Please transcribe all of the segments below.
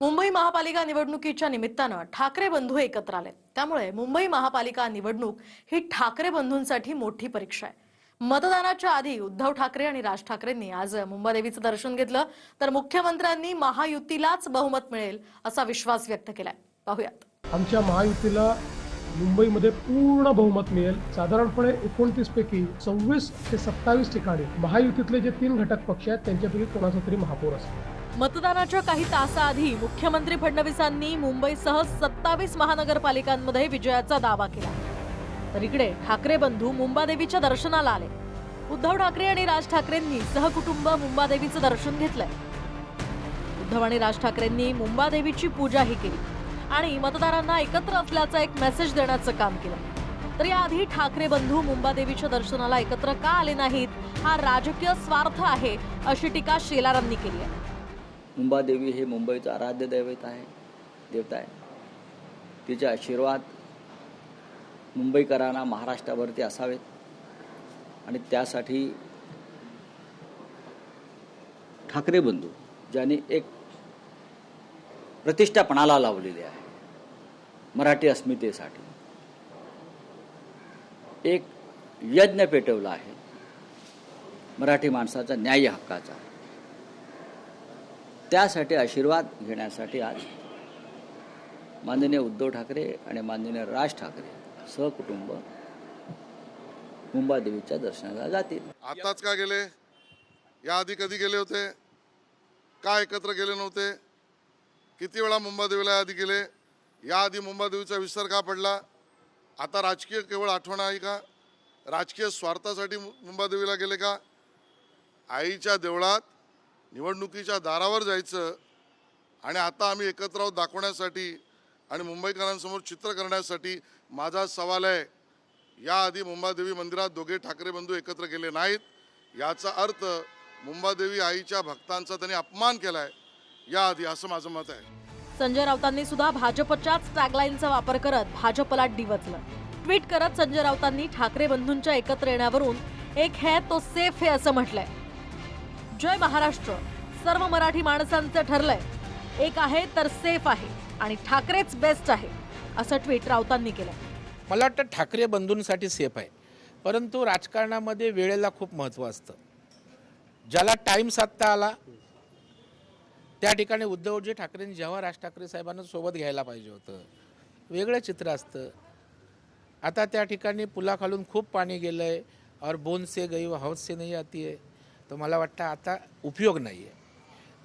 मुंबई महापालिका निवडणुकीच्या निमित्तानं ठाकरे बंधू एकत्र आले। त्यामुळे मुंबई महापालिका निवडणूक ही ठाकरे बंधूंसाठी मोठी परीक्षा आहे। मतदानाच्या आधी उद्धव ठाकरे आणि राज ठाकरेंनी आज मुंबादेवीचं दर्शन घेतलं, तर मुख्यमंत्र्यांनी महायुतीलाच बहुमत मिळेल असा विश्वास व्यक्त केलाय। पाहूयात। आमच्या महायुतीला मुंबईमध्ये पूर्ण बहुमत मिळेल। साधारणपणे 29 पैकी 26 ते 27 ठिकाणी महायुतीतले जे 3 घटक पक्ष आहेत त्यांच्यापैकी कोणाचा तरी महापौर असेल। मतदानाच्या काही तासाआधी मुख्यमंत्री फडणवीसांनी मुंबईसह 27 महानगरपालिकांमध्ये विजयाचा दावा केला। तर इकडे ठाकरे बंधू मुंबादेवीच्या दर्शनाला आले। उद्धव ठाकरे आणि राज ठाकरेंनी सहकुटुंब मुंबादेवीचं दर्शन घेतलंय। उद्धव आणि राज ठाकरेंनी मुंबादेवीची पूजाही केली आणि मतदारांना एकत्र असल्याचा एक मेसेज देण्याचं काम केलं। तर याआधी ठाकरे बंधू मुंबादेवीच्या दर्शनाला एकत्र का आले नाहीत, हा राजकीय स्वार्थ आहे अशी टीका शेलारांनी केली आहे। मुंबादेवी हे मुंबईचं आराध्य देवता आहे। तिचे आशीर्वाद मुंबईकरांना महाराष्ट्रावरती असावेत आणि त्यासाठी ठाकरे बंधू ज्यांनी एक प्रतिष्ठापणाला लावलेली आहे, मराठी अस्मितेसाठी एक यज्ञ पेटवला आहे, मराठी माणसाचा न्याय हक्काचा। त्यासाठी आशीर्वाद घेण्यासाठी आज माननीय उद्धव ठाकरे आणि माननीय राज ठाकरे सहकुटुंब मुंबादेवीच्या दर्शनाला जातील। आताच का गेले? याआधी कधी गेले होते? का एकत्र गेले नव्हते? किती वेळा मुंबादेवीला आधी गेले? याआधी मुंबादेवीचा विसर का पडला? आता राजकीय केवळ आठवण आहे का? राजकीय स्वार्थासाठी मुंबादेवीला गेले का? आईच्या देवळात निवडणुकीच्या दारावर जायचं आणि आता आम्ही एकत्र आहोत दाखवण्यासाठी आणि मुंबईकरांसमोर चित्र करण्यासाठी माझा सवाल आहे, याआधी मुंबादेवी मंदिरात दोघे ठाकरे बंधू एकत्र गेले नाहीत, याचा अर्थ मुंबादेवी आईच्या भक्तांचा त्यांनी अपमान केलाय याआधी, असं माझं मत आहे। संजय राऊतांनी सुद्धा भाजपच्याच टॅगलाईनचा वापर करत भाजपला डिवचलं। ट्विट करत संजय राऊतांनी ठाकरे बंधूंच्या एकत्र येण्यावरून एक है तो सेफ है असं म्हटलंय। जय महाराष्ट्र, सर्व मराठी माणसांचं ठरलंय, एक आहे तर सेफ आहे आणि ठाकरेच बेस्ट आहे असं ट्विट राऊतांनी केलं। मला वाटतं ठाकरे बंधूंसाठी सेफ आहे, परंतु राजकारणामध्ये वेळेला खूप महत्त्व असतं। ज्याला टाईम साधता आला त्या ठिकाणी उद्धवजी ठाकरेंनी जेव्हा राज ठाकरे साहेबांना सोबत घ्यायला पाहिजे होतं, वेगळं चित्र असतं। आता त्या ठिकाणी पुलाखालून खूप पाणी गेलं आहे और बोन से गई वो हौद से नहीं आती है, तर मला वाटतं आता उपयोग नाही आहे।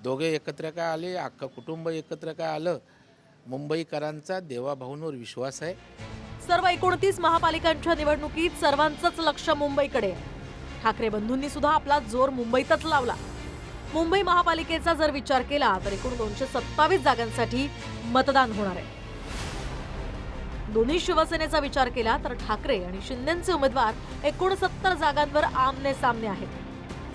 दोघे एकत्र काय आले, अख्खं कुटुंब एकत्र काय आलं, मुंबईकरांचा देवाभाऊंवर विश्वास आहे। सर्व 29 महापालिकांच्या निवडणुकीत सर्वांचंच लक्ष मुंबईकडे। ठाकरे बंधूंनी सुद्धा आपला जोर मुंबईतच लावला। मुंबई महापालिकेचा जर विचार केला तर एकूण 227 जागांसाठी मतदान होणार आहे। दोन्ही शिवसेनेचा विचार केला तर ठाकरे आणि शिंदेंचे उमेदवार 69 जागांवर आमने सामने आहेत।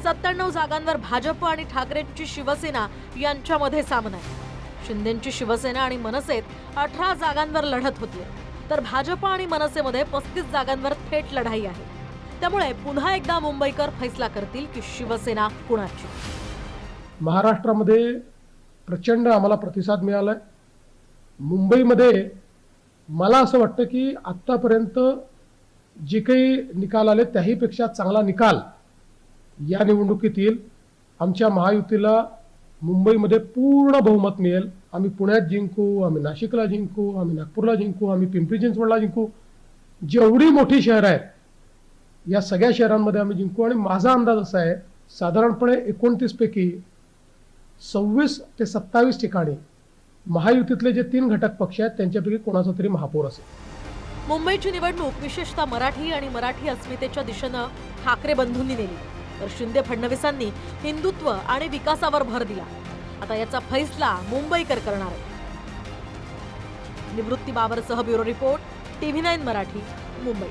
97 जागांवर भाजप आणि ठाकरेंची शिवसेना यांच्यामध्ये सामना आहे। शिंदेंची शिवसेना आणि मनसेत 18 जागांवर लढत होतीये, तर भाजप आणि मनसेमध्ये 35 जागांवर थेट लढाई आहे। त्यामुळे पुन्हा एकदा मुंबईकर फैसला करतील की शिवसेना कुणाची। महाराष्ट्रामध्ये प्रचंड आम्हाला प्रतिसाद मिळालाय। मुंबईमध्ये मला असं वाटतं की आत्तापर्यंत जे काही निकाल आले त्याहीपेक्षा चांगला निकाल या निवडणुकीत येईल। आमच्या महायुतीला मुंबईमध्ये पूर्ण बहुमत मिळेल। आम्ही पुण्यात जिंकू, आम्ही नाशिकला जिंकू, आम्ही नागपूरला जिंकू, आम्ही पिंपरी चिंचवडला जिंकू। जेवढी मोठी शहरं आहेत या सगळ्या शहरांमध्ये आम्ही जिंकू आणि माझा अंदाज असा आहे, साधारणपणे 29 पैकी 26 ते 27 ठिकाणी महायुतीतले जे 3 घटक पक्ष आहेत त्यांच्यापैकी कोणाचा तरी महापौर असेल। मुंबईची निवडणूक विशेषतः मराठी आणि मराठी अस्मितेच्या दिशेनं ठाकरे बंधूंनी नेली, तर शिंदे फडणवीसांनी हिंदुत्व आणि विकासावर भर दिला। आता याचा फैसला मुंबईकर करणार आहे। निवृत्ती बाबरसह bureau report, TV9 Marathi, Mumbai.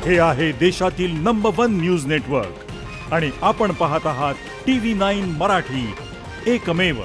हे आहे देशातील नंबर 1 न्यूज नेटवर्क आणि आपण पाहत आहात TV9 मराठी, एकमेव।